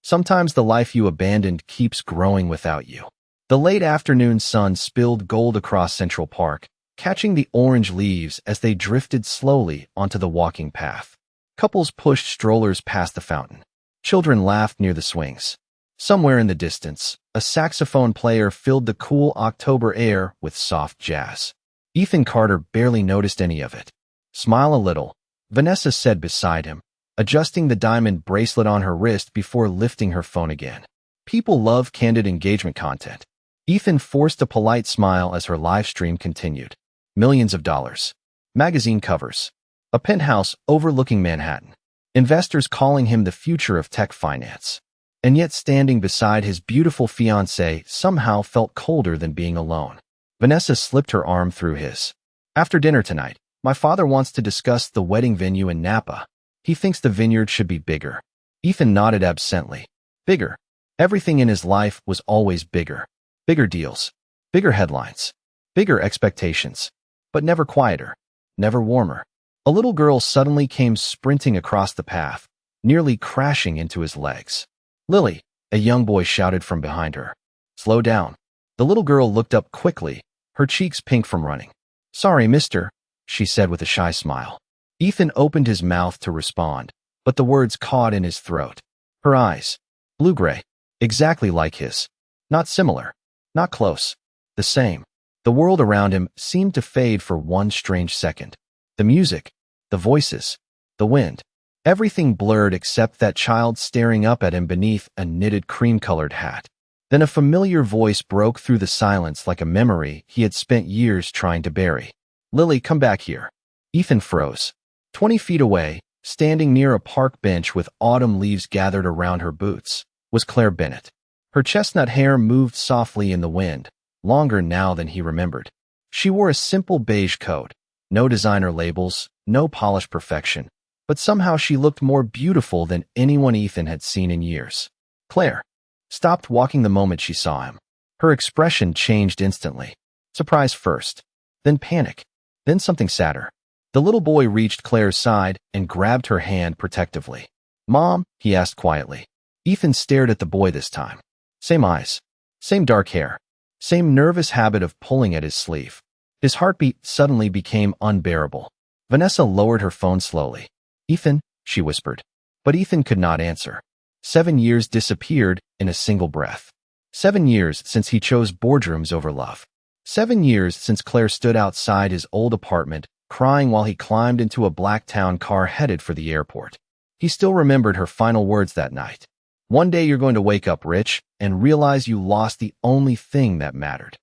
Sometimes the life you abandoned keeps growing without you. The late afternoon sun spilled gold across Central Park, catching the orange leaves as they drifted slowly onto the walking path. Couples pushed strollers past the fountain. Children laughed near the swings. Somewhere in the distance, a saxophone player filled the cool October air with soft jazz. Ethan Carter barely noticed any of it. "Smile a little," Vanessa said beside him, adjusting the diamond bracelet on her wrist before lifting her phone again. People love candid engagement content. Ethan forced a polite smile as her live stream continued. Millions of dollars. Magazine covers. A penthouse overlooking Manhattan. Investors calling him the future of tech finance. And yet standing beside his beautiful fiancée somehow felt colder than being alone. Vanessa slipped her arm through his. "After dinner tonight, my father wants to discuss the wedding venue in Napa. He thinks the vineyard should be bigger." Ethan nodded absently. Bigger. Everything in his life was always bigger. Bigger deals. Bigger headlines. Bigger expectations. But never quieter. Never warmer. A little girl suddenly came sprinting across the path, nearly crashing into his legs. "Lily," a young boy shouted from behind her. "Slow down." The little girl looked up quickly, her cheeks pink from running. "Sorry, mister," she said with a shy smile. Ethan opened his mouth to respond, but the words caught in his throat. Her eyes. Blue-gray. Exactly like his. Not similar. Not close. The same. The world around him seemed to fade for one strange second. The music. The voices. The wind. Everything blurred except that child staring up at him beneath a knitted cream-colored hat. Then a familiar voice broke through the silence like a memory he had spent years trying to bury. "Lily, come back here." Ethan froze. 20 feet away, standing near a park bench with autumn leaves gathered around her boots, was Claire Bennett. Her chestnut hair moved softly in the wind, longer now than he remembered. She wore a simple beige coat, no designer labels, no polished perfection, but somehow she looked more beautiful than anyone Ethan had seen in years. Claire stopped walking the moment she saw him. Her expression changed instantly. Surprise first, then panic, then something sadder. The little boy reached Claire's side and grabbed her hand protectively. "Mom?" he asked quietly. Ethan stared at the boy this time. Same eyes, same dark hair, same nervous habit of pulling at his sleeve. His heartbeat suddenly became unbearable. Vanessa lowered her phone slowly. "Ethan," she whispered. But Ethan could not answer. 7 years disappeared in a single breath. 7 years since he chose boardrooms over love. 7 years since Claire stood outside his old apartment, crying while he climbed into a Blacktown car headed for the airport. He still remembered her final words that night. "One day you're going to wake up rich and realize you lost the only thing that mattered."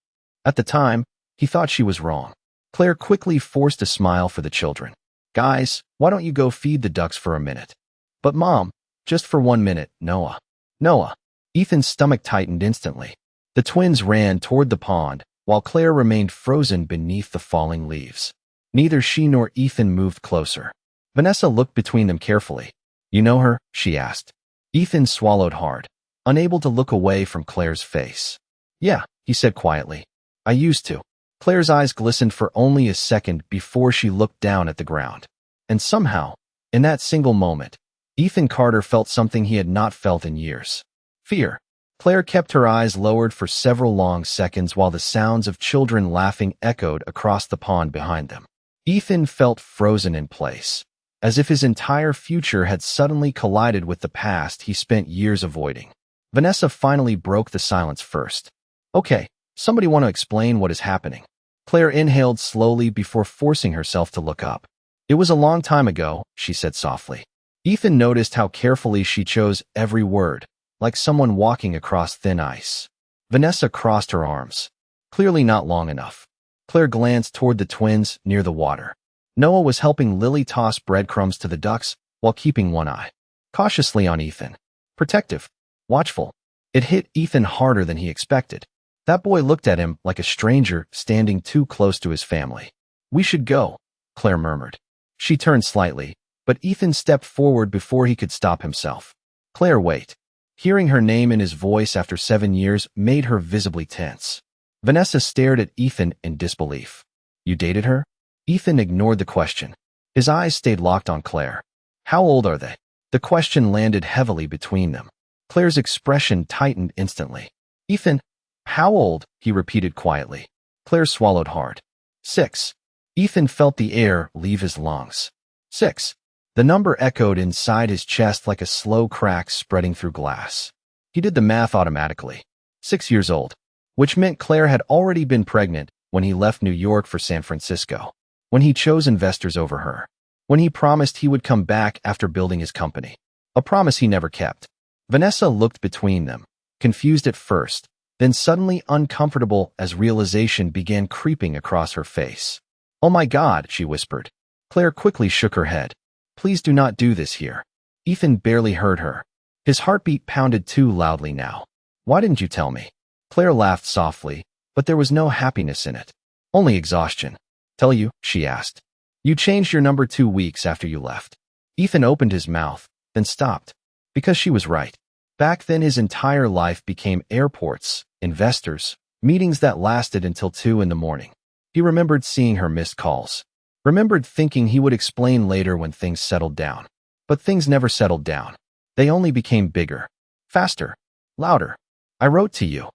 At the time, he thought she was wrong. Claire quickly forced a smile for the children. "Guys, why don't you go feed the ducks for a minute?" "But Mom, just for 1 minute, Noah." "Noah." Ethan's stomach tightened instantly. The twins ran toward the pond, while Claire remained frozen beneath the falling leaves. Neither she nor Ethan moved closer. Vanessa looked between them carefully. "You know her?" she asked. Ethan swallowed hard, unable to look away from Claire's face. "Yeah," he said quietly. "I used to." Claire's eyes glistened for only a second before she looked down at the ground. And somehow, in that single moment, Ethan Carter felt something he had not felt in years. Fear. Claire kept her eyes lowered for several long seconds while the sounds of children laughing echoed across the pond behind them. Ethan felt frozen in place, as if his entire future had suddenly collided with the past he spent years avoiding. Vanessa finally broke the silence first. "Okay, somebody want to explain what is happening?" Claire inhaled slowly before forcing herself to look up. "It was a long time ago," she said softly. Ethan noticed how carefully she chose every word, like someone walking across thin ice. Vanessa crossed her arms. Clearly not long enough. Claire glanced toward the twins near the water. Noah was helping Lily toss breadcrumbs to the ducks while keeping one eye cautiously on Ethan. Protective. Watchful. It hit Ethan harder than he expected. That boy looked at him like a stranger standing too close to his family. "We should go," Claire murmured. She turned slightly, but Ethan stepped forward before he could stop himself. "Claire, wait." Hearing her name in his voice after 7 years made her visibly tense. Vanessa stared at Ethan in disbelief. "You dated her?" Ethan ignored the question. His eyes stayed locked on Claire. "How old are they?" The question landed heavily between them. Claire's expression tightened instantly. Ethan, how old? He repeated quietly. Claire swallowed hard. 6. Ethan felt the air leave his lungs. 6. The number echoed inside his chest like a slow crack spreading through glass. He did the math automatically. 6 years old. Which meant Claire had already been pregnant when he left New York for San Francisco. When he chose investors over her. When he promised he would come back after building his company. A promise he never kept. Vanessa looked between them, confused at first, then suddenly uncomfortable as realization began creeping across her face. Oh my God, she whispered. Claire quickly shook her head. Please do not do this here. Ethan barely heard her. His heartbeat pounded too loudly now. Why didn't you tell me? Claire laughed softly, but there was no happiness in it. Only exhaustion. Tell you? She asked. You changed your number 2 weeks after you left. Ethan opened his mouth, then stopped. Because she was right. Back then his entire life became airports, investors, meetings that lasted until 2 in the morning. He remembered seeing her missed calls. Remembered thinking he would explain later when things settled down. But things never settled down. They only became bigger, faster, louder. I wrote to you.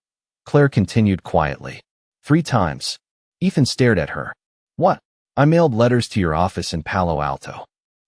Claire continued quietly. 3 times. Ethan stared at her. What? I mailed letters to your office in Palo Alto.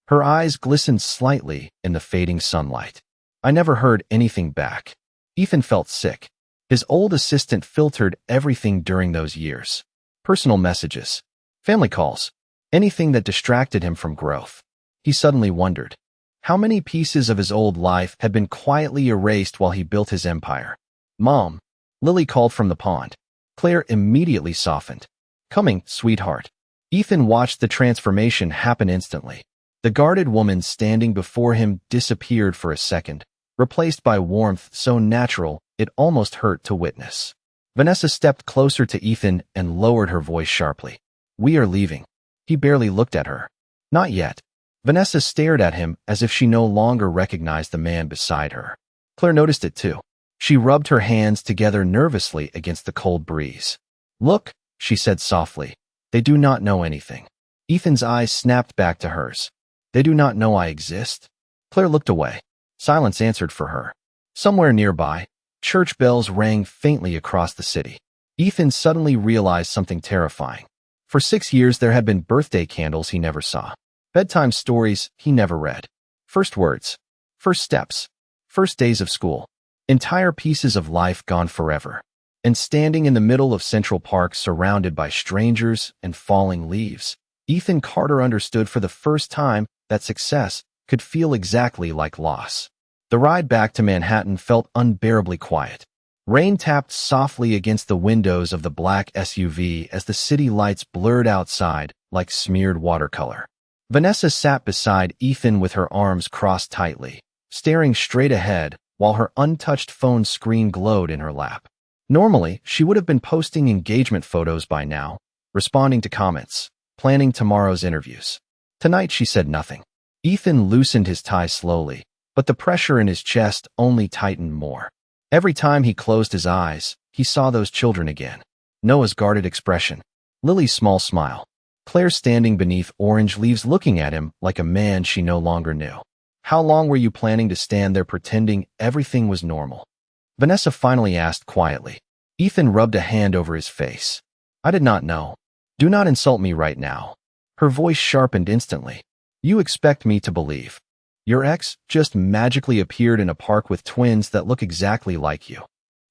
Her eyes glistened slightly in the fading sunlight. I never heard anything back. Ethan felt sick. His old assistant filtered everything during those years. Personal messages, family calls, anything that distracted him from growth. He suddenly wondered how many pieces of his old life had been quietly erased while he built his empire. Mom, Lily called from the pond. Claire immediately softened. Coming, sweetheart. Ethan watched the transformation happen instantly. The guarded woman standing before him disappeared for a second, replaced by warmth so natural it almost hurt to witness. Vanessa stepped closer to Ethan and lowered her voice sharply. We are leaving. He barely looked at her. Not yet. Vanessa stared at him as if she no longer recognized the man beside her. Claire noticed it too. She rubbed her hands together nervously against the cold breeze. Look, she said softly. They do not know anything. Ethan's eyes snapped back to hers. They do not know I exist? Claire looked away. Silence answered for her. Somewhere nearby, church bells rang faintly across the city. Ethan suddenly realized something terrifying. For 6 years there had been birthday candles he never saw. Bedtime stories he never read. First words. First steps. First days of school. Entire pieces of life gone forever. And standing in the middle of Central Park surrounded by strangers and falling leaves, Ethan Carter understood for the first time that success could feel exactly like loss. The ride back to Manhattan felt unbearably quiet. Rain tapped softly against the windows of the black SUV as the city lights blurred outside like smeared watercolor. Vanessa sat beside Ethan with her arms crossed tightly, staring straight ahead while her untouched phone screen glowed in her lap. Normally, she would have been posting engagement photos by now, responding to comments, planning tomorrow's interviews. Tonight she said nothing. Ethan loosened his tie slowly, but the pressure in his chest only tightened more. Every time he closed his eyes, he saw those children again. Noah's guarded expression. Lily's small smile. Claire standing beneath orange leaves looking at him like a man she no longer knew. How long were you planning to stand there pretending everything was normal? Vanessa finally asked quietly. Ethan rubbed a hand over his face. I did not know. Do not insult me right now. Her voice sharpened instantly. You expect me to believe. Your ex just magically appeared in a park with twins that look exactly like you.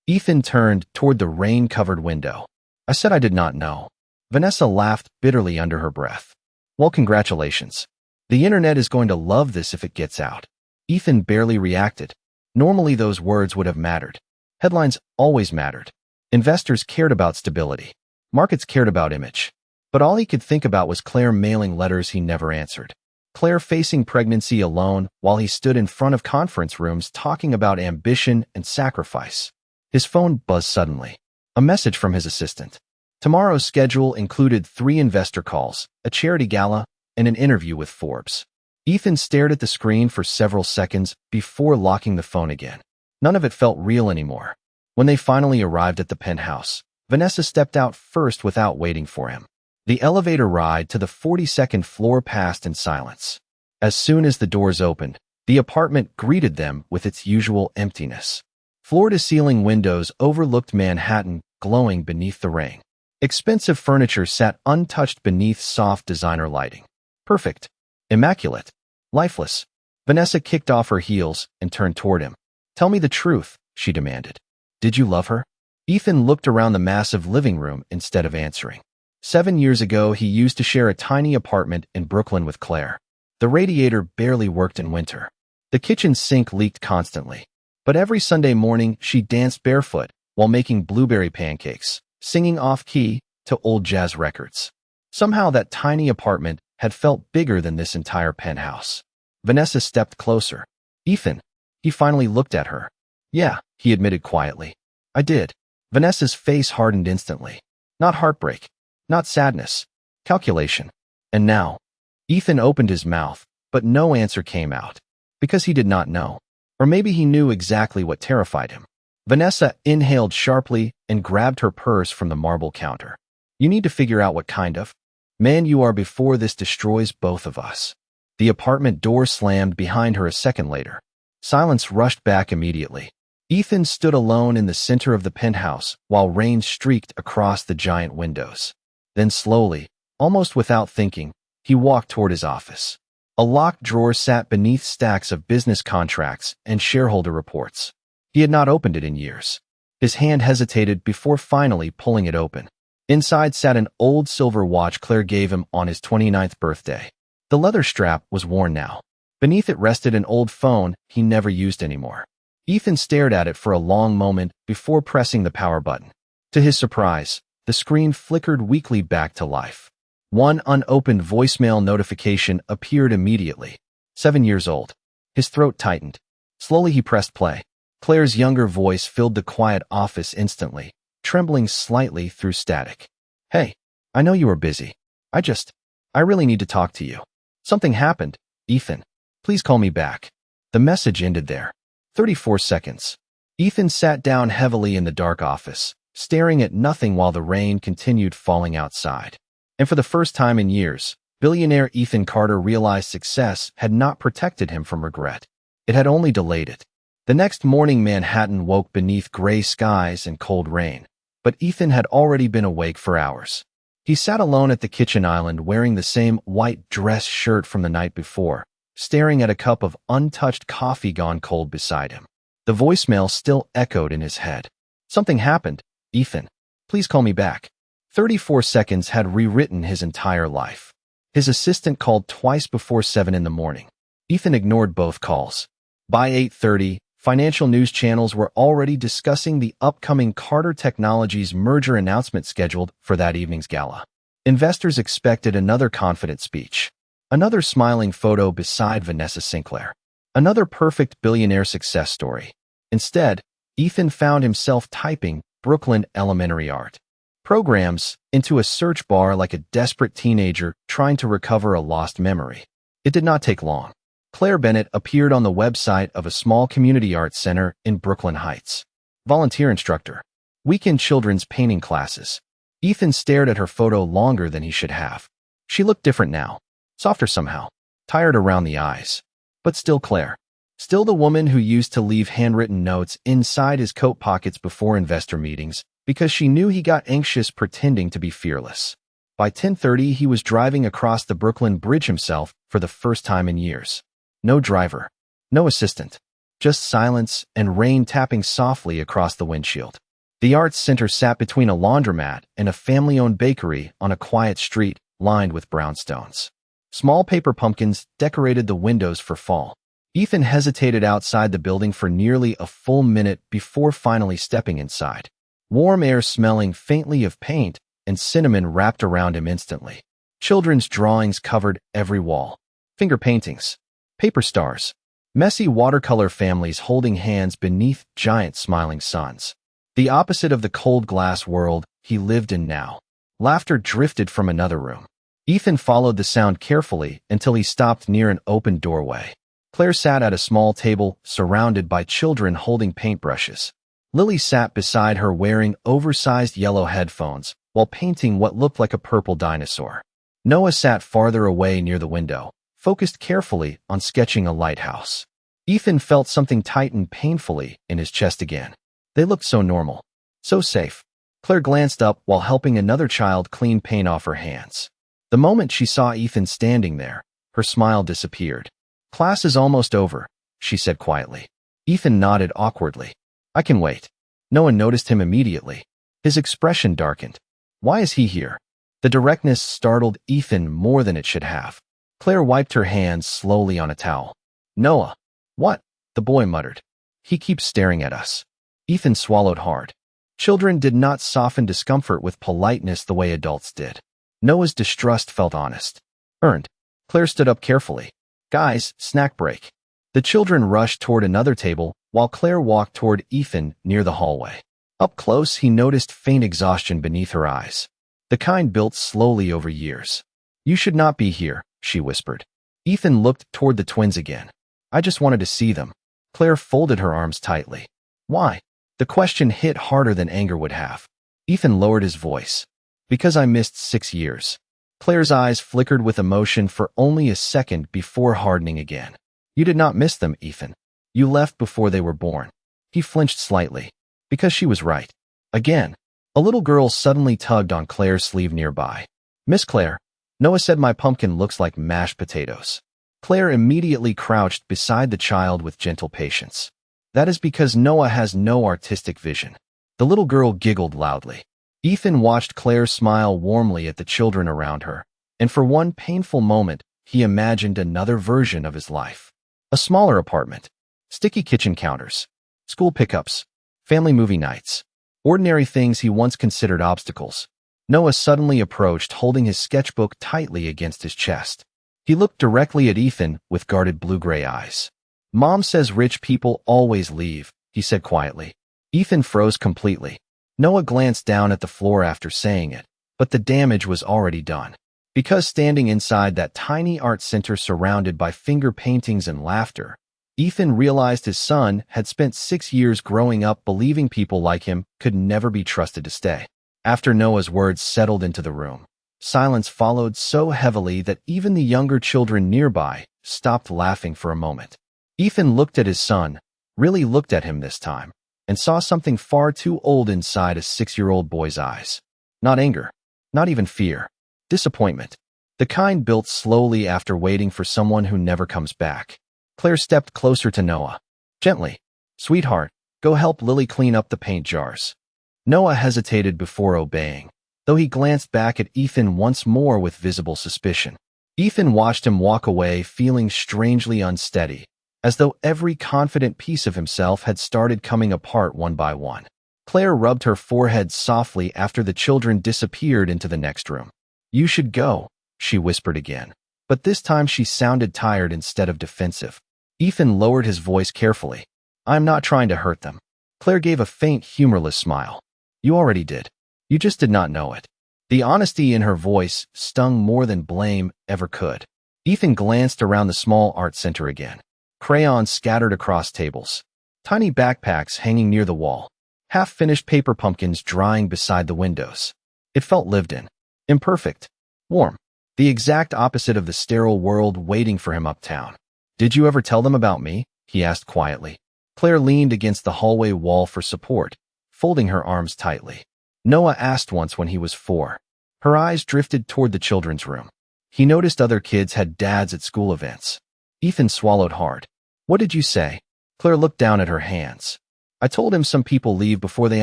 Ethan turned toward the rain-covered window. I said I did not know. Vanessa laughed bitterly under her breath. Well, congratulations. The internet is going to love this if it gets out. Ethan barely reacted. Normally those words would have mattered. Headlines always mattered. Investors cared about stability. Markets cared about image. But all he could think about was Claire mailing letters he never answered. Claire facing pregnancy alone while he stood in front of conference rooms talking about ambition and sacrifice. His phone buzzed suddenly. A message from his assistant. Tomorrow's schedule included 3 investor calls, a charity gala, and an interview with Forbes. Ethan stared at the screen for several seconds before locking the phone again. None of it felt real anymore. When they finally arrived at the penthouse, Vanessa stepped out first without waiting for him. The elevator ride to the 42nd floor passed in silence. As soon as the doors opened, The apartment greeted them with its usual emptiness. Floor-to-ceiling windows overlooked Manhattan, glowing beneath the rain. Expensive furniture sat untouched beneath soft designer lighting. Perfect. Immaculate. Lifeless. Vanessa kicked off her heels and turned toward him. "Tell me the truth," she demanded. "Did you love her?" Ethan looked around the massive living room instead of answering. 7 years ago, he used to share a tiny apartment in Brooklyn with Claire. The radiator barely worked in winter. The kitchen sink leaked constantly. But every Sunday morning, she danced barefoot while making blueberry pancakes, singing off-key to old jazz records. Somehow that tiny apartment had felt bigger than this entire penthouse. Vanessa stepped closer. "Ethan." He finally looked at her. "Yeah," he admitted quietly. "I did." Vanessa's face hardened instantly. Not heartbreak. Not sadness. Calculation. And now, Ethan opened his mouth, but no answer came out. Because he did not know. Or maybe he knew exactly what terrified him. Vanessa inhaled sharply and grabbed her purse from the marble counter. "You need to figure out what kind of man you are before this destroys both of us." The apartment door slammed behind her a second later. Silence rushed back immediately. Ethan stood alone in the center of the penthouse while rain streaked across the giant windows. Then slowly, almost without thinking, he walked toward his office. A locked drawer sat beneath stacks of business contracts and shareholder reports. He had not opened it in years. His hand hesitated before finally pulling it open. Inside sat an old silver watch Claire gave him on his 29th birthday. The leather strap was worn now. Beneath it rested an old phone he never used anymore. Ethan stared at it for a long moment before pressing the power button. To his surprise, the screen flickered weakly back to life. One unopened voicemail notification appeared immediately. 7 years old. His throat tightened. Slowly he pressed play. Claire's younger voice filled the quiet office instantly, trembling slightly through static. "Hey, I know you are busy. I really need to talk to you. Something happened, Ethan. Please call me back." The message ended there. 34 seconds. Ethan sat down heavily in the dark office, staring at nothing while the rain continued falling outside. And for the first time in years, billionaire Ethan Carter realized success had not protected him from regret. It had only delayed it. The next morning, Manhattan woke beneath gray skies and cold rain, but Ethan had already been awake for hours. He sat alone at the kitchen island wearing the same white dress shirt from the night before, staring at a cup of untouched coffee gone cold beside him. The voicemail still echoed in his head. "Something happened, Ethan. Please call me back." 34 seconds had rewritten his entire life. His assistant called twice before 7 in the morning. Ethan ignored both calls. By 8:30, financial news channels were already discussing the upcoming Carter Technologies merger announcement scheduled for that evening's gala. Investors expected another confident speech. Another smiling photo beside Vanessa Sinclair. Another perfect billionaire success story. Instead, Ethan found himself typing Brooklyn Elementary Art programs into a search bar like a desperate teenager trying to recover a lost memory. It did not take long. Claire Bennett appeared on the website of a small community arts center in Brooklyn Heights. Volunteer instructor. Weekend children's painting classes. Ethan stared at her photo longer than he should have. She looked different now. Softer somehow. Tired around the eyes. But still Claire. Still the woman who used to leave handwritten notes inside his coat pockets before investor meetings because she knew he got anxious pretending to be fearless. By 10:30, he was driving across the Brooklyn Bridge himself for the first time in years. No driver. No assistant. Just silence and rain tapping softly across the windshield. The arts center sat between a laundromat and a family-owned bakery on a quiet street lined with brownstones. Small paper pumpkins decorated the windows for fall. Ethan hesitated outside the building for nearly a full minute before finally stepping inside. Warm air smelling faintly of paint and cinnamon wrapped around him instantly. Children's drawings covered every wall. Finger paintings. Paper stars. Messy watercolor families holding hands beneath giant smiling suns. The opposite of the cold glass world he lived in now. Laughter drifted from another room. Ethan followed the sound carefully until he stopped near an open doorway. Claire sat at a small table surrounded by children holding paintbrushes. Lily sat beside her wearing oversized yellow headphones while painting what looked like a purple dinosaur. Noah sat farther away near the window, focused carefully on sketching a lighthouse. Ethan felt something tighten painfully in his chest again. They looked so normal, so safe. Claire glanced up while helping another child clean paint off her hands. The moment she saw Ethan standing there, her smile disappeared. "Class is almost over," she said quietly. Ethan nodded awkwardly. "I can wait." No one noticed him immediately. His expression darkened. Why is he here? The directness startled Ethan more than it should have. Claire wiped her hands slowly on a towel. "Noah." "What?" the boy muttered. "He keeps staring at us." Ethan swallowed hard. Children did not soften discomfort with politeness the way adults did. Noah's distrust felt honest. Earned. Claire stood up carefully. "Guys, snack break." The children rushed toward another table, while Claire walked toward Ethan near the hallway. Up close, he noticed faint exhaustion beneath her eyes, the kind built slowly over years. "You should not be here," she whispered. Ethan looked toward the twins again. "I just wanted to see them." Claire folded her arms tightly. "Why?" The question hit harder than anger would have. Ethan lowered his voice. "Because I missed 6 years." Claire's eyes flickered with emotion for only a second before hardening again. "You did not miss them, Ethan. You left before they were born." He flinched slightly. Because she was right. Again, a little girl suddenly tugged on Claire's sleeve nearby. "Miss Claire, Noah said my pumpkin looks like mashed potatoes." Claire immediately crouched beside the child with gentle patience. "That is because Noah has no artistic vision." The little girl giggled loudly. Ethan watched Claire smile warmly at the children around her, and for one painful moment, he imagined another version of his life. A smaller apartment, sticky kitchen counters, school pickups, family movie nights, ordinary things he once considered obstacles. Noah suddenly approached, holding his sketchbook tightly against his chest. He looked directly at Ethan with guarded blue-gray eyes. "Mom says rich people always leave," he said quietly. Ethan froze completely. Noah glanced down at the floor after saying it, but the damage was already done. Because standing inside that tiny art center surrounded by finger paintings and laughter, Ethan realized his son had spent 6 years growing up believing people like him could never be trusted to stay. After Noah's words settled into the room, silence followed so heavily that even the younger children nearby stopped laughing for a moment. Ethan looked at his son, really looked at him this time, and saw something far too old inside a 6-year-old boy's eyes. Not anger, not even fear, disappointment. The kind built slowly after waiting for someone who never comes back. Claire stepped closer to Noah. Gently. "Sweetheart, go help Lily clean up the paint jars." Noah hesitated before obeying, though he glanced back at Ethan once more with visible suspicion. Ethan watched him walk away, feeling strangely unsteady, as though every confident piece of himself had started coming apart one by one. Claire rubbed her forehead softly after the children disappeared into the next room. "You should go," she whispered again, but this time she sounded tired instead of defensive. Ethan lowered his voice carefully. "I'm not trying to hurt them." Claire gave a faint, humorless smile. "You already did. You just did not know it." The honesty in her voice stung more than blame ever could. Ethan glanced around the small art center again. Crayons scattered across tables, tiny backpacks hanging near the wall, half-finished paper pumpkins drying beside the windows. It felt lived in, imperfect, warm, the exact opposite of the sterile world waiting for him uptown. "Did you ever tell them about me?" he asked quietly. Claire leaned against the hallway wall for support, folding her arms tightly. Noah asked once when he was 4. Her eyes drifted toward the children's room. He noticed other kids had dads at school events. Ethan swallowed hard. "What did you say?" Claire looked down at her hands. "I told him some people leave before they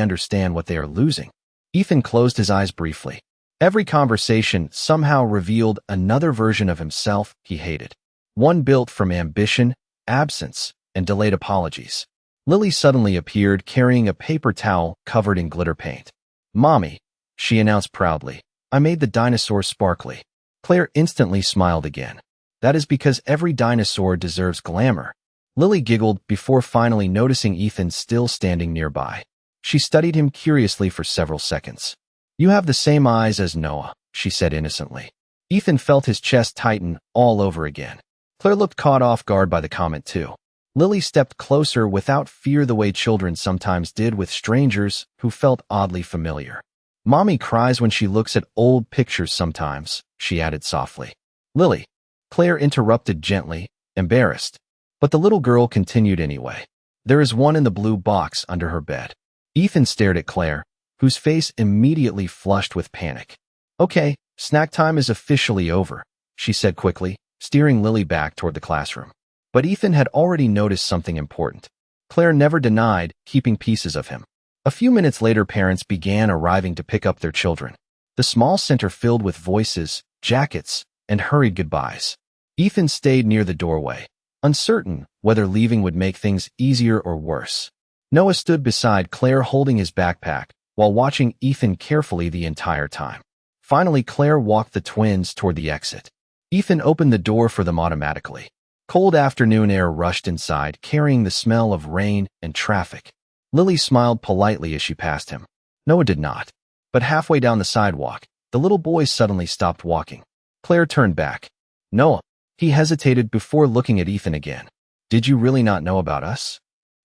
understand what they are losing." Ethan closed his eyes briefly. Every conversation somehow revealed another version of himself he hated. One built from ambition, absence, and delayed apologies. Lily suddenly appeared carrying a paper towel covered in glitter paint. "Mommy," she announced proudly, "I made the dinosaur sparkly." Claire instantly smiled again. "That is because every dinosaur deserves glamour." Lily giggled before finally noticing Ethan still standing nearby. She studied him curiously for several seconds. "You have the same eyes as Noah," she said innocently. Ethan felt his chest tighten all over again. Claire looked caught off guard by the comment too. Lily stepped closer without fear, the way children sometimes did with strangers who felt oddly familiar. "Mommy cries when she looks at old pictures sometimes," she added softly. "Lily," Claire interrupted gently, embarrassed. But the little girl continued anyway. There is one in the blue box under her bed. Ethan stared at Claire, whose face immediately flushed with panic. Okay, snack time is officially over, she said quickly, steering Lily back toward the classroom. But Ethan had already noticed something important. Claire never denied keeping pieces of him. A few minutes later, parents began arriving to pick up their children. The small center filled with voices, jackets, and hurried goodbyes. Ethan stayed near the doorway, uncertain whether leaving would make things easier or worse. Noah stood beside Claire holding his backpack while watching Ethan carefully the entire time. Finally, Claire walked the twins toward the exit. Ethan opened the door for them automatically. Cold afternoon air rushed inside, carrying the smell of rain and traffic. Lily smiled politely as she passed him. Noah did not. But halfway down the sidewalk, the little boy suddenly stopped walking. Claire turned back. Noah. He hesitated before looking at Ethan again. Did you really not know about us?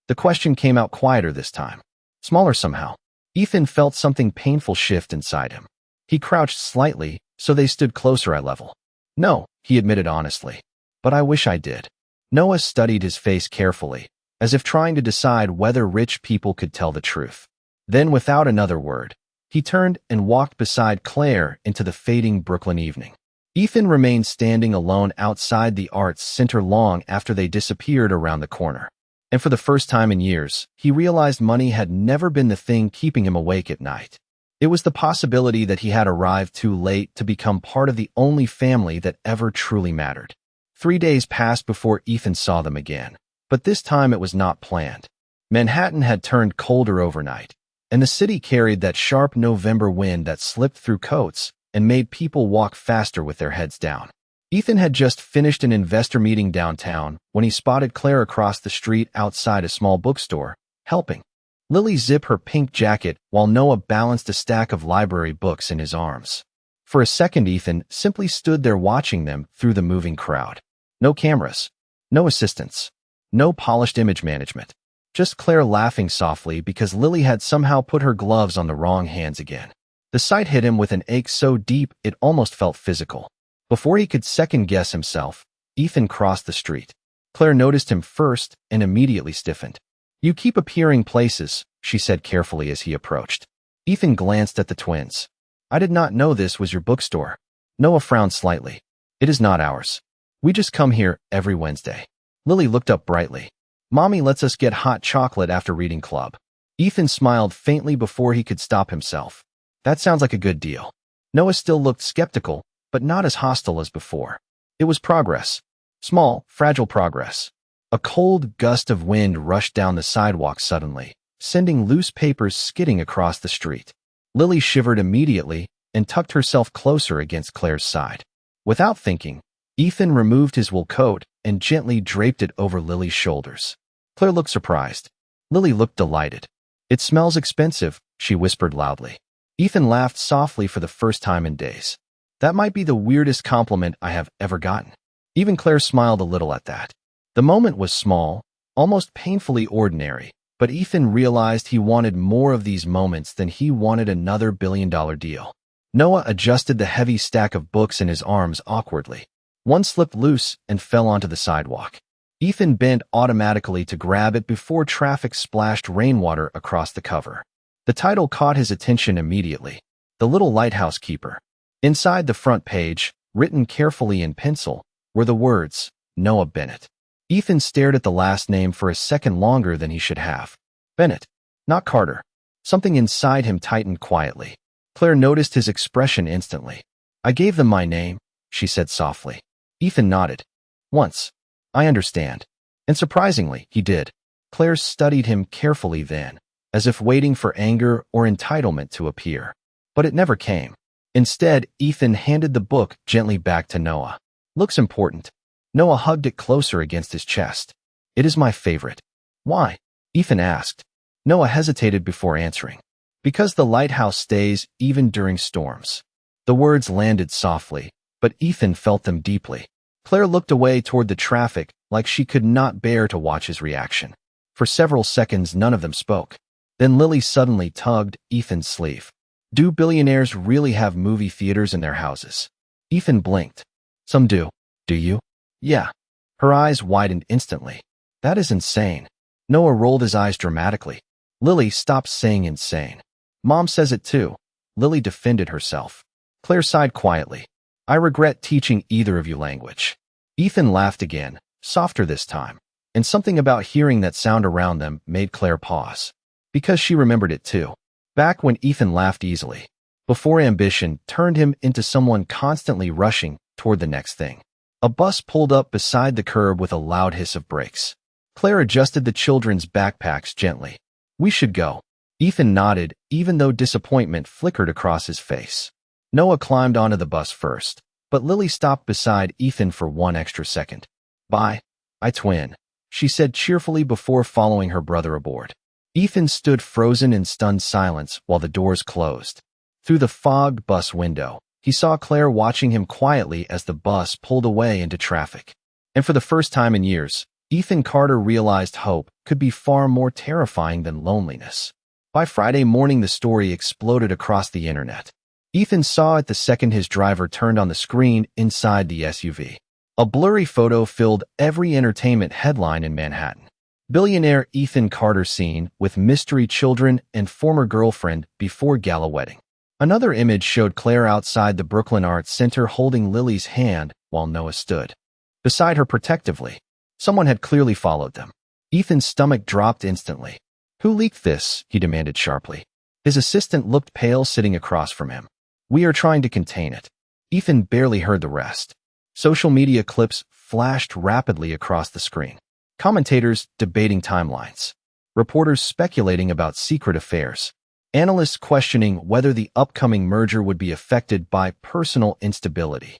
The question came out quieter this time. Smaller somehow. Ethan felt something painful shift inside him. He crouched slightly, so they stood closer eye level. No, he admitted honestly. But I wish I did. Noah studied his face carefully, as if trying to decide whether rich people could tell the truth. Then, without another word, he turned and walked beside Claire into the fading Brooklyn evening. Ethan remained standing alone outside the arts center long after they disappeared around the corner. And for the first time in years, he realized money had never been the thing keeping him awake at night. It was the possibility that he had arrived too late to become part of the only family that ever truly mattered. 3 days passed before Ethan saw them again, but this time it was not planned. Manhattan had turned colder overnight, and the city carried that sharp November wind that slipped through coats and made people walk faster with their heads down. Ethan had just finished an investor meeting downtown when he spotted Claire across the street outside a small bookstore, helping Lily zip her pink jacket while Noah balanced a stack of library books in his arms. For a second, Ethan simply stood there watching them through the moving crowd. No cameras, no assistants, no polished image management. Just Claire laughing softly because Lily had somehow put her gloves on the wrong hands again. The sight hit him with an ache so deep it almost felt physical. Before he could second-guess himself, Ethan crossed the street. Claire noticed him first and immediately stiffened. You keep appearing places, she said carefully as he approached. Ethan glanced at the twins. I did not know this was your bookstore. Noah frowned slightly. It is not ours. We just come here every Wednesday. Lily looked up brightly. Mommy lets us get hot chocolate after reading club. Ethan smiled faintly before he could stop himself. That sounds like a good deal. Noah still looked skeptical, but not as hostile as before. It was progress. Small, fragile progress. A cold gust of wind rushed down the sidewalk suddenly, sending loose papers skidding across the street. Lily shivered immediately and tucked herself closer against Claire's side. Without thinking, Ethan removed his wool coat and gently draped it over Lily's shoulders. Claire looked surprised. Lily looked delighted. It smells expensive, she whispered loudly. Ethan laughed softly for the first time in days. That might be the weirdest compliment I have ever gotten. Even Claire smiled a little at that. The moment was small, almost painfully ordinary, but Ethan realized he wanted more of these moments than he wanted another billion-dollar deal. Noah adjusted the heavy stack of books in his arms awkwardly. One slipped loose and fell onto the sidewalk. Ethan bent automatically to grab it before traffic splashed rainwater across the cover. The title caught his attention immediately. The Little Lighthouse Keeper. Inside the front page, written carefully in pencil, were the words, Noah Bennett. Ethan stared at the last name for a second longer than he should have. Bennett, not Carter. Something inside him tightened quietly. Claire noticed his expression instantly. I gave them my name, she said softly. Ethan nodded. Once. I understand. And surprisingly, he did. Claire studied him carefully then, as if waiting for anger or entitlement to appear. But it never came. Instead, Ethan handed the book gently back to Noah. Looks important. Noah hugged it closer against his chest. It is my favorite. Why? Ethan asked. Noah hesitated before answering. Because the lighthouse stays even during storms. The words landed softly, but Ethan felt them deeply. Claire looked away toward the traffic like she could not bear to watch his reaction. For several seconds, none of them spoke. Then Lily suddenly tugged Ethan's sleeve. Do billionaires really have movie theaters in their houses? Ethan blinked. Some do. Do you? Yeah. Her eyes widened instantly. That is insane. Noah rolled his eyes dramatically. Lily, stop saying insane. Mom says it too. Lily defended herself. Claire sighed quietly. I regret teaching either of you language. Ethan laughed again, softer this time. And something about hearing that sound around them made Claire pause. Because she remembered it too. Back when Ethan laughed easily. Before ambition turned him into someone constantly rushing toward the next thing. A bus pulled up beside the curb with a loud hiss of brakes. Claire adjusted the children's backpacks gently. We should go. Ethan nodded, even though disappointment flickered across his face. Noah climbed onto the bus first, but Lily stopped beside Ethan for one extra second. Bye, I twin, she said cheerfully before following her brother aboard. Ethan stood frozen in stunned silence while the doors closed. Through the fogged bus window, he saw Claire watching him quietly as the bus pulled away into traffic. And for the first time in years, Ethan Carter realized hope could be far more terrifying than loneliness. By Friday morning, the story exploded across the internet. Ethan saw it the second his driver turned on the screen inside the SUV. A blurry photo filled every entertainment headline in Manhattan. Billionaire Ethan Carter seen with mystery children and former girlfriend before gala wedding. Another image showed Claire outside the Brooklyn Arts Center holding Lily's hand while Noah stood beside her protectively. Someone had clearly followed them. Ethan's stomach dropped instantly. Who leaked this? He demanded sharply. His assistant looked pale sitting across from him. We are trying to contain it. Ethan barely heard the rest. Social media clips flashed rapidly across the screen. Commentators debating timelines. Reporters speculating about secret affairs. Analysts questioning whether the upcoming merger would be affected by personal instability.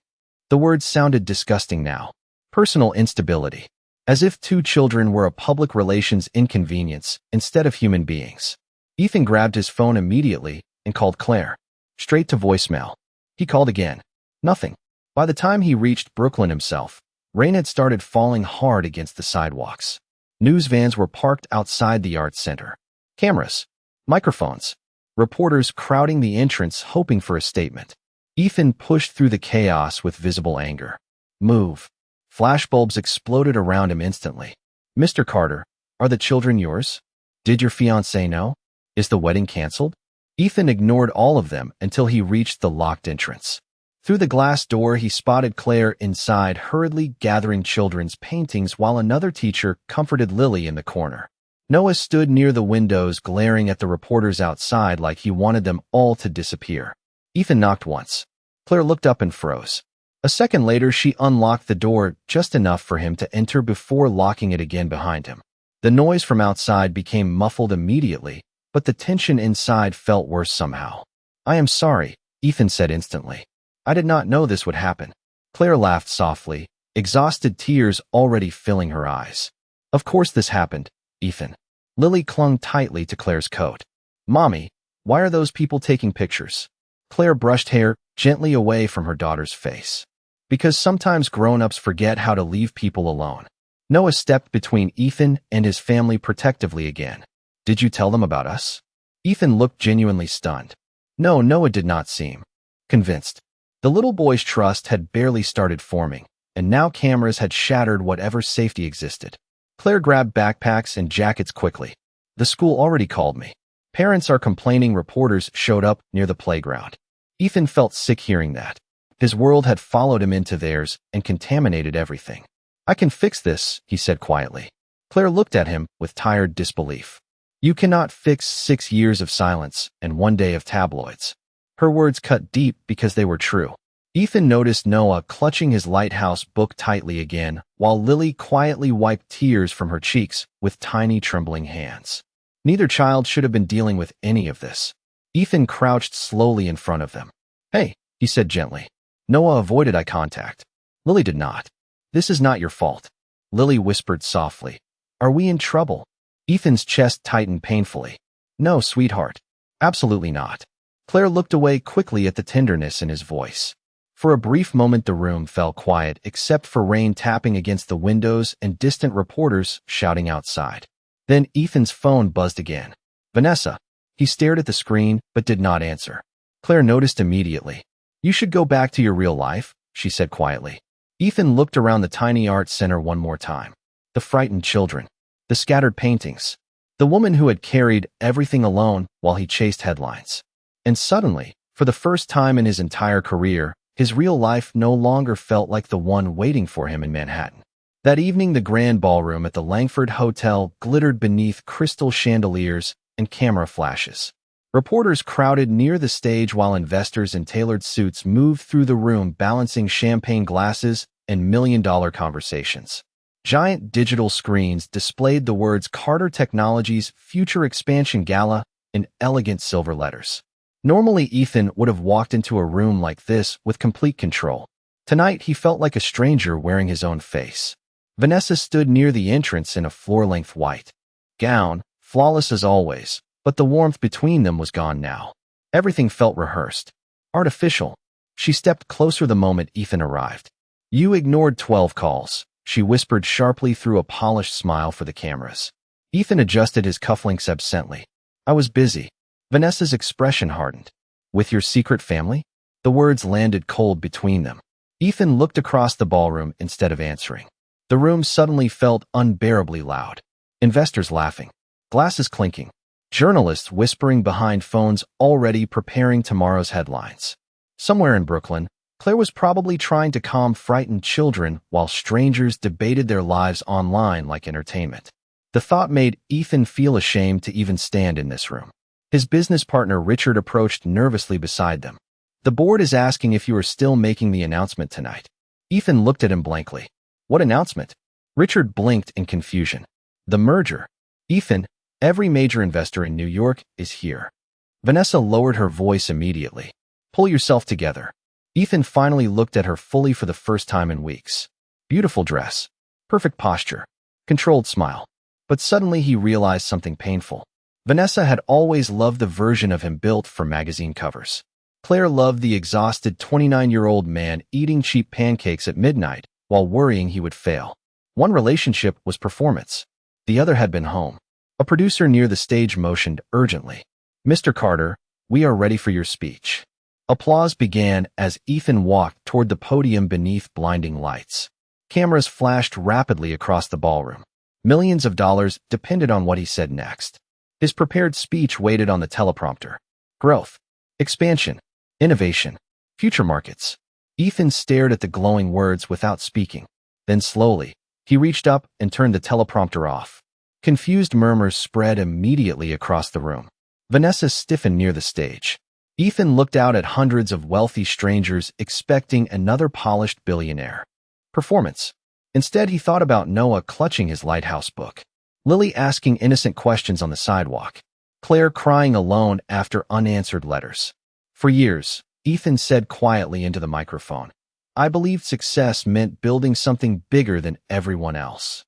The word sounded disgusting now. Personal instability. As if two children were a public relations inconvenience instead of human beings. Ethan grabbed his phone immediately and called Claire. Straight to voicemail. He called again. Nothing. By the time he reached Brooklyn himself, rain had started falling hard against the sidewalks. News vans were parked outside the arts center. Cameras. Microphones. Reporters crowding the entrance hoping for a statement. Ethan pushed through the chaos with visible anger. Move. Flashbulbs exploded around him instantly. Mr. Carter, are the children yours? Did your fiancé know? Is the wedding canceled? Ethan ignored all of them until he reached the locked entrance. Through the glass door, he spotted Claire inside, hurriedly gathering children's paintings while another teacher comforted Lily in the corner. Noah stood near the windows, glaring at the reporters outside like he wanted them all to disappear. Ethan knocked once. Claire looked up and froze. A second later, she unlocked the door just enough for him to enter before locking it again behind him. The noise from outside became muffled immediately, but the tension inside felt worse somehow. I am sorry, Ethan said instantly. I did not know this would happen. Claire laughed softly, exhausted tears already filling her eyes. Of course this happened, Ethan. Lily clung tightly to Claire's coat. Mommy, why are those people taking pictures? Claire brushed hair gently away from her daughter's face. Because sometimes grown-ups forget how to leave people alone. Noah stepped between Ethan and his family protectively again. Did you tell them about us? Ethan looked genuinely stunned. No, Noah did not seem convinced. The little boy's trust had barely started forming, and now cameras had shattered whatever safety existed. Claire grabbed backpacks and jackets quickly. The school already called me. Parents are complaining reporters showed up near the playground. Ethan felt sick hearing that. His world had followed him into theirs and contaminated everything. I can fix this, he said quietly. Claire looked at him with tired disbelief. You cannot fix 6 years of silence and 1 day of tabloids. Her words cut deep because they were true. Ethan noticed Noah clutching his lighthouse book tightly again, while Lily quietly wiped tears from her cheeks with tiny trembling hands. Neither child should have been dealing with any of this. Ethan crouched slowly in front of them. Hey, he said gently. Noah avoided eye contact. Lily did not. This is not your fault. Lily whispered softly. Are we in trouble? Ethan's chest tightened painfully. No, sweetheart. Absolutely not. Claire looked away quickly at the tenderness in his voice. For a brief moment the room fell quiet except for rain tapping against the windows and distant reporters shouting outside. Then Ethan's phone buzzed again. Vanessa. He stared at the screen but did not answer. Claire noticed immediately. You should go back to your real life, she said quietly. Ethan looked around the tiny art center one more time. The frightened children, the scattered paintings, the woman who had carried everything alone while he chased headlines. And suddenly, for the first time in his entire career, his real life no longer felt like the one waiting for him in Manhattan. That evening, the grand ballroom at the Langford Hotel glittered beneath crystal chandeliers and camera flashes. Reporters crowded near the stage while investors in tailored suits moved through the room balancing champagne glasses and million-dollar conversations. Giant digital screens displayed the words Carter Technologies Future Expansion Gala in elegant silver letters. Normally, Ethan would have walked into a room like this with complete control. Tonight, he felt like a stranger wearing his own face. Vanessa stood near the entrance in a floor-length white gown, flawless as always, but the warmth between them was gone now. Everything felt rehearsed, artificial. She stepped closer the moment Ethan arrived. "You ignored 12 calls," she whispered sharply through a polished smile for the cameras. Ethan adjusted his cufflinks absently. "I was busy." Vanessa's expression hardened. "With your secret family?" The words landed cold between them. Ethan looked across the ballroom instead of answering. The room suddenly felt unbearably loud. Investors laughing, glasses clinking, journalists whispering behind phones already preparing tomorrow's headlines. Somewhere in Brooklyn, Claire was probably trying to calm frightened children while strangers debated their lives online like entertainment. The thought made Ethan feel ashamed to even stand in this room. His business partner Richard approached nervously beside them. "The board is asking if you are still making the announcement tonight." Ethan looked at him blankly. "What announcement?" Richard blinked in confusion. "The merger." "Ethan, every major investor in New York is here." Vanessa lowered her voice immediately. "Pull yourself together." Ethan finally looked at her fully for the first time in weeks. Beautiful dress, perfect posture, controlled smile. But suddenly he realized something painful. Vanessa had always loved the version of him built for magazine covers. Claire loved the exhausted 29-year-old man eating cheap pancakes at midnight while worrying he would fail. One relationship was performance. The other had been home. A producer near the stage motioned urgently. "Mr. Carter, we are ready for your speech." Applause began as Ethan walked toward the podium beneath blinding lights. Cameras flashed rapidly across the ballroom. Millions of dollars depended on what he said next. His prepared speech waited on the teleprompter. Growth, expansion, innovation, future markets. Ethan stared at the glowing words without speaking. Then slowly, he reached up and turned the teleprompter off. Confused murmurs spread immediately across the room. Vanessa stiffened near the stage. Ethan looked out at hundreds of wealthy strangers expecting another polished billionaire. Performance. Instead, he thought about Noah clutching his lighthouse book, Lily asking innocent questions on the sidewalk, Claire crying alone after unanswered letters. For years, Ethan said quietly into the microphone, "I believed success meant building something bigger than everyone else."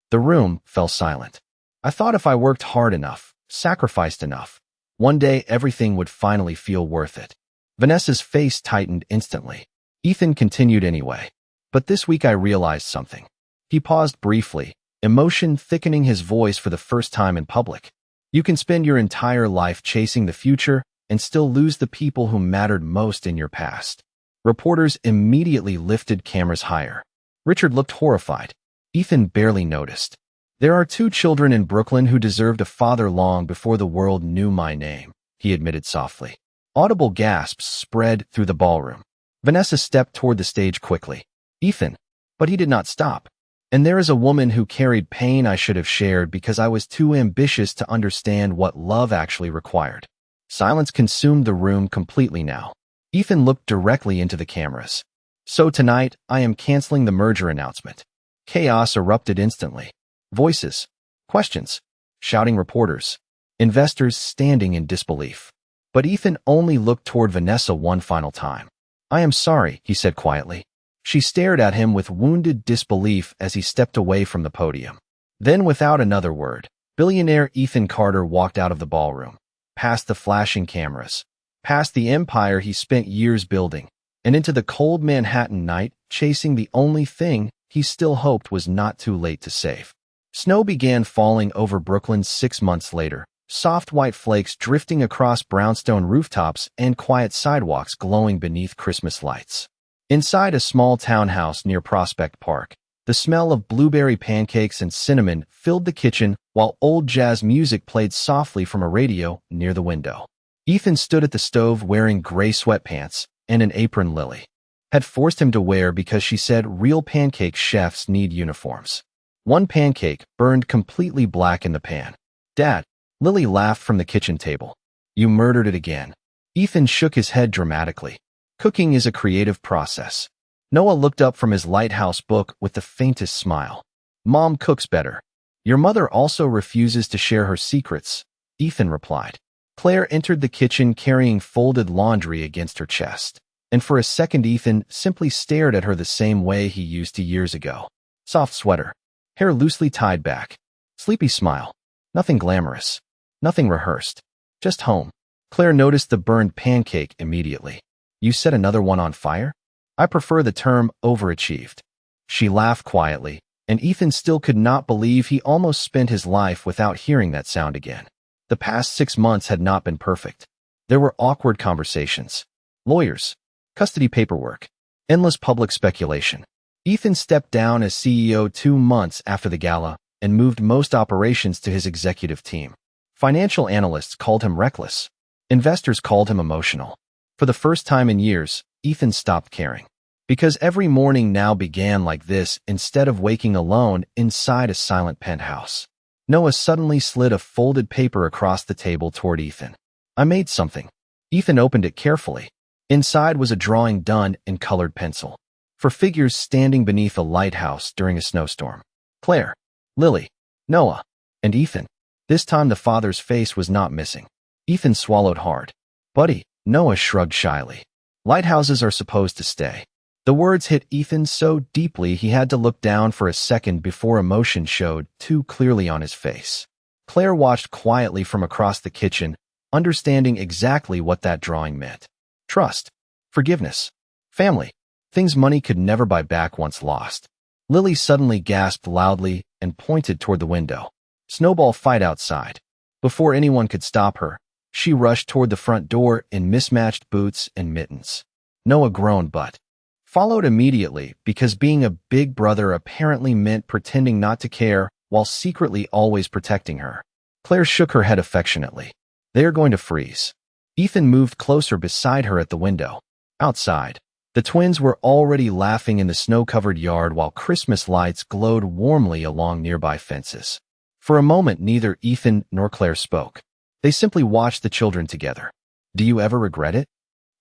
The room fell silent. "I thought if I worked hard enough, sacrificed enough, one day everything would finally feel worth it." Vanessa's face tightened instantly. Ethan continued anyway. "But this week I realized something." He paused briefly, emotion thickening his voice for the first time in public. "You can spend your entire life chasing the future and still lose the people who mattered most in your past." Reporters immediately lifted cameras higher. Richard looked horrified. Ethan barely noticed. "There are 2 children in Brooklyn who deserved a father long before the world knew my name," he admitted softly. Audible gasps spread through the ballroom. Vanessa stepped toward the stage quickly. "Ethan." But he did not stop. "And there is a woman who carried pain I should have shared because I was too ambitious to understand what love actually required." Silence consumed the room completely now. Ethan looked directly into the cameras. "So tonight, I am canceling the merger announcement." Chaos erupted instantly. Voices, questions, shouting reporters, investors standing in disbelief. But Ethan only looked toward Vanessa one final time. "I am sorry," he said quietly. She stared at him with wounded disbelief as he stepped away from the podium. Then, without another word, billionaire Ethan Carter walked out of the ballroom, past the flashing cameras, past the empire he spent years building, and into the cold Manhattan night, chasing the only thing he still hoped was not too late to save. Snow began falling over Brooklyn 6 months later, soft white flakes drifting across brownstone rooftops and quiet sidewalks glowing beneath Christmas lights. Inside a small townhouse near Prospect Park, the smell of blueberry pancakes and cinnamon filled the kitchen while old jazz music played softly from a radio near the window. Ethan stood at the stove wearing gray sweatpants and an apron Lily had forced him to wear because she said real pancake chefs need uniforms. One pancake burned completely black in the pan. "Dad," Lily laughed from the kitchen table. "You murdered it again." Ethan shook his head dramatically. "Cooking is a creative process." Noah looked up from his lighthouse book with the faintest smile. "Mom cooks better." "Your mother also refuses to share her secrets," Ethan replied. Claire entered the kitchen carrying folded laundry against her chest, and for a second Ethan simply stared at her the same way he used to years ago. Soft sweater, hair loosely tied back, sleepy smile. Nothing glamorous, nothing rehearsed, just home. Claire noticed the burned pancake immediately. "You set another one on fire?" "I prefer the term overachieved." She laughed quietly, and Ethan still could not believe he almost spent his life without hearing that sound again. The past 6 months had not been perfect. There were awkward conversations, lawyers, custody paperwork, endless public speculation. Ethan stepped down as CEO 2 months after the gala and moved most operations to his executive team. Financial analysts called him reckless. Investors called him emotional. For the first time in years, Ethan stopped caring. Because every morning now began like this instead of waking alone inside a silent penthouse. Noah suddenly slid a folded paper across the table toward Ethan. "I made something." Ethan opened it carefully. Inside was a drawing done in colored pencil, for figures standing beneath a lighthouse during a snowstorm. Claire, Lily, Noah, and Ethan. This time the father's face was not missing. Ethan swallowed hard. "Buddy," Noah shrugged shyly. "Lighthouses are supposed to stay." The words hit Ethan so deeply he had to look down for a second before emotion showed too clearly on his face. Claire watched quietly from across the kitchen, understanding exactly what that drawing meant. Trust, forgiveness, family, things money could never buy back once lost. Lily suddenly gasped loudly and pointed toward the window. Snowball fight outside. Before anyone could stop her, she rushed toward the front door in mismatched boots and mittens. Noah groaned but followed immediately because being a big brother apparently meant pretending not to care while secretly always protecting her. Claire shook her head affectionately. "They are going to freeze." Ethan moved closer beside her at the window. Outside, the twins were already laughing in the snow-covered yard while Christmas lights glowed warmly along nearby fences. For a moment, neither Ethan nor Claire spoke. They simply watched the children together. "Do you ever regret it?"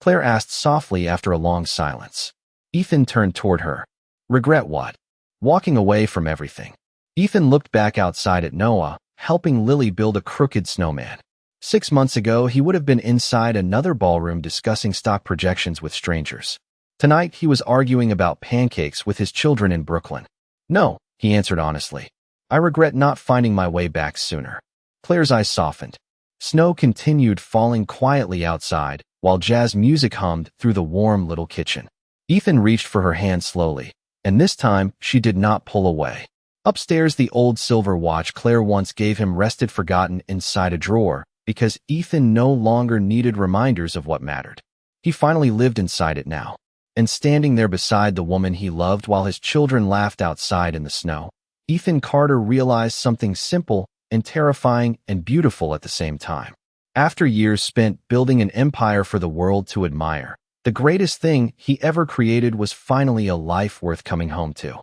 Claire asked softly after a long silence. Ethan turned toward her. "Regret what?" "Walking away from everything." Ethan looked back outside at Noah, helping Lily build a crooked snowman. 6 months ago, he would have been inside another ballroom discussing stock projections with strangers. Tonight, he was arguing about pancakes with his children in Brooklyn. "No," he answered honestly. "I regret not finding my way back sooner." Claire's eyes softened. Snow continued falling quietly outside, while jazz music hummed through the warm little kitchen. Ethan reached for her hand slowly, and this time she did not pull away. Upstairs, the old silver watch Claire once gave him rested forgotten inside a drawer because Ethan no longer needed reminders of what mattered. He finally lived inside it now, and standing there beside the woman he loved while his children laughed outside in the snow, Ethan Carter realized something simple and terrifying and beautiful at the same time. After years spent building an empire for the world to admire, the greatest thing he ever created was finally a life worth coming home to.